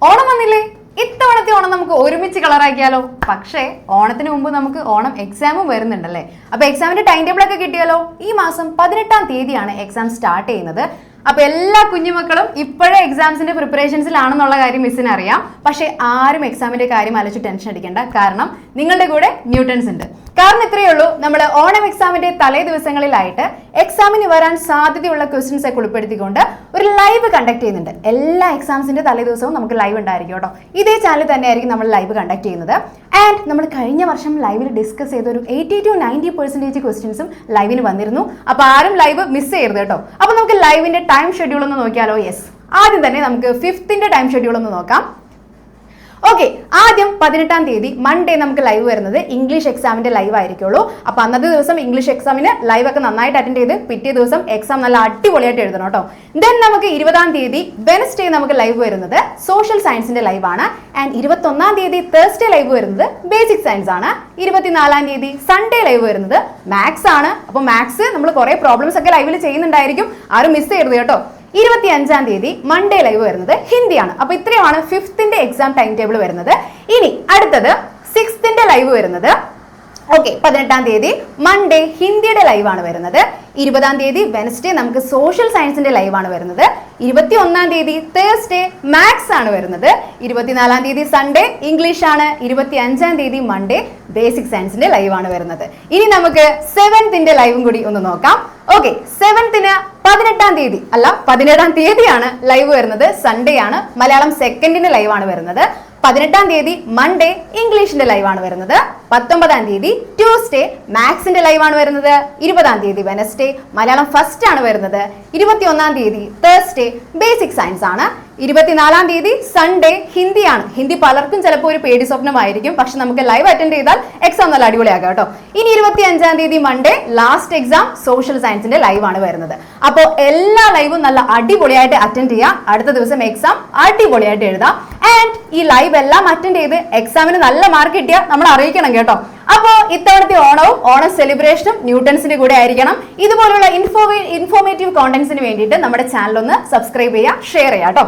ഓണം വന്നില്ലേ? ഇത്തവണത്തെ ഓണം നമുക്ക് ഒരുമിച്ച് കളറാക്കിയാലോ? പക്ഷേ ഓണത്തിന് മുമ്പ് നമുക്ക് ഓണം എക്സാമും വരുന്നുണ്ടല്ലേ. അപ്പൊ എക്സാമിന്റെ ടൈം ടേബിൾ ഒക്കെ കിട്ടിയാലോ? ഈ മാസം 18-ാം തീയതിയാണ് എക്സാം സ്റ്റാർട്ട് ചെയ്യുന്നത്. അപ്പൊ എല്ലാ കുഞ്ഞുമക്കളും ഇപ്പോഴേ എക്സാംസിന്റെ പ്രിപ്പറേഷൻസിലാണെന്നുള്ള കാര്യം മിസ്സിന് അറിയാം. പക്ഷെ ആരും എക്സാമിന്റെ കാര്യം ആലോചിച്ച് ടെൻഷൻ അടിക്കേണ്ട. കാരണം നിങ്ങളുടെ കൂടെ ന്യൂട്ടൺസ് ഉണ്ട്. കാരണം ഇത്രയേ ഉള്ളൂ, നമ്മൾ ഓണം എക്സാമിന്റെ തലേ ദിവസങ്ങളിലായിട്ട് എക്സാമിന് വരാൻ സാധ്യതയുള്ള ക്വസ്റ്റ്യൻസ് ഒക്കെ ഉൾപ്പെടുത്തിക്കൊണ്ട് ഒരു ലൈവ് കണ്ടക്ട് ചെയ്യുന്നുണ്ട്. എല്ലാ എക്സാംസിന്റെ തലേ ദിവസവും നമുക്ക് ലൈവ് ഉണ്ടായിരിക്കും കേട്ടോ. ഇതേ ചാനൽ തന്നെയായിരിക്കും നമ്മൾ ലൈവ് കണ്ടക്ട് ചെയ്യുന്നത്. ആൻഡ് നമ്മൾ കഴിഞ്ഞ വർഷം ലൈവിൽ ഡിസ്കസ് ചെയ്ത ഒരു 80-90% ക്വസ്റ്റ്യൻസും ലൈവിന് വന്നിരുന്നു. അപ്പൊ ആരും ലൈവ് മിസ് ചെയ്യരുത് കേട്ടോ. അപ്പൊ നമുക്ക് ലൈവിന്റെ ടൈം ഷെഡ്യൂൾ ഒന്ന് നോക്കിയാലോ? യെസ്, ആദ്യം തന്നെ നമുക്ക് 5th ടൈം ഷെഡ്യൂൾ ഒന്ന് നോക്കാം. ഓക്കെ, ആദ്യം 18-ാം തീയതി മൺഡേ നമുക്ക് ലൈവ് വരുന്നത് ഇംഗ്ലീഷ് എക്സാമിന്റെ ലൈവ് ആയിരിക്കുള്ളൂ. അപ്പൊ അന്നത്തെ ദിവസം ഇംഗ്ലീഷ് എക്സാമിന് ലൈവ് ഒക്കെ നന്നായിട്ട് അറ്റൻഡ് ചെയ്ത് പിറ്റേ ദിവസം എക്സാം നല്ല അടിപൊളിയായിട്ട് എഴുതണം കേട്ടോ. ദെൻ നമുക്ക് 20-ാം തീയതി വെനസ്ഡേ നമുക്ക് ലൈവ് വരുന്നത് സോഷ്യൽ സയൻസിന്റെ ലൈവ് ആണ്. ആൻഡ് 21-ാം തീയതി തേഴ്സ്ഡേ ലൈവ് വരുന്നത് ബേസിക് സയൻസ് ആണ്. 24-ാം തീയതി സൺഡേ ലൈവ് വരുന്നത് മാത്സ് ആണ്. അപ്പൊ മാത്സ് നമ്മൾ കുറെ പ്രോബ്ലംസ് ഒക്കെ ലൈവിൽ ചെയ്യുന്നുണ്ടായിരിക്കും, ആരും മിസ് ചെയ്യരുത് കേട്ടോ. 25-ാം തീയതി മൺഡേ ലൈവ് വരുന്നത് ഹിന്ദിയാണ്. അപ്പൊ ഇത്രയുമാണ് 5th എക്സാം ടൈം ടേബിൾ വരുന്നത്. ഇനി അടുത്തത് 6th ലൈവ് വരുന്നത്. ഓക്കെ, 18-ാം തീയതി മൺഡേ ഹിന്ദിയുടെ ലൈവ് ആണ് വരുന്നത്. 20-ാം തീയതി വെനസ്ഡേ നമുക്ക് സോഷ്യൽ സയൻസിന്റെ ലൈവ് ആണ് വരുന്നത്. 21-ാം തീയതി തേഴ്സ്ഡേ മാത്സ് ആണ് വരുന്നത്. 24-ാം തീയതി സൺഡേ ഇംഗ്ലീഷ് ആണ്. 25-ാം തീയതി മൺഡേ ബേസിക് സയൻസിന്റെ ലൈവ് ആണ് വരുന്നത്. ഇനി നമുക്ക് 7th ലൈവും കൂടി ഒന്ന് നോക്കാം. ഓക്കെ, 7th 18-ാം തീയതി അല്ല 17-ാം തീയതിയാണ് ലൈവ് വരുന്നത്. സൺഡേ ആണ്. മലയാളം സെക്കൻഡിന്റെ ലൈവ് ആണ് വരുന്നത്. 18-ാം തീയതി മൺഡേ ഇംഗ്ലീഷിന്റെ ലൈവ് ആണ് വരുന്നത്. 19-ാം തീയതി ട്യൂസ്ഡേ മാത്സിന്റെ ലൈവ് ആണ് വരുന്നത്. 20-ാം തീയതി വെനസ്ഡേ മലയാളം ഫസ്റ്റ് ആണ് വരുന്നത്. 21-ാം തീയതി തേഴ്സ്ഡേ ബേസിക് സയൻസ് ആണ്. 24-ാം തീയതി സൺഡേ ഹിന്ദിയാണ്. ഹിന്ദി പലർക്കും ചിലപ്പോൾ ഒരു പേടി സ്വപ്നമായിരിക്കും, പക്ഷെ നമുക്ക് ലൈവ് അറ്റൻഡ് ചെയ്താൽ എക്സാം നല്ല അടിപൊളിയാക്കാം കേട്ടോ. ഇനി 25-ാം തീയതി മൺഡേ ലാസ്റ്റ് എക്സാം സോഷ്യൽ സയൻസിന്റെ ലൈവ് ആണ് വരുന്നത്. അപ്പോൾ എല്ലാ ലൈവും നല്ല അടിപൊളിയായിട്ട് അറ്റൻഡ് ചെയ്യാം. അടുത്ത ദിവസം എക്സാം അടിപൊളിയായിട്ട് എഴുതാം. ആൻഡ് ഈ ലൈവ് എല്ലാം അറ്റൻഡ് ചെയ്ത് എക്സാമിന് നല്ല മാർക്ക് കിട്ടിയാൽ നമ്മൾ അറിയിക്കണം കേട്ടോ. അപ്പോൾ ഇത്തവണത്തെ ഓണവും ഓണം സെലിബ്രേഷനും ന്യൂട്ടൺസിന്റെ കൂടെ ആയിരിക്കണം. ഇതുപോലുള്ള ഇൻഫോർമേറ്റീവ് കോണ്ടന്റ്സിന് വേണ്ടിയിട്ട് നമ്മുടെ ചാനൽ ഒന്ന് സബ്സ്ക്രൈബ് ചെയ്യുക, ഷെയർ ചെയ്യുക കേട്ടോ.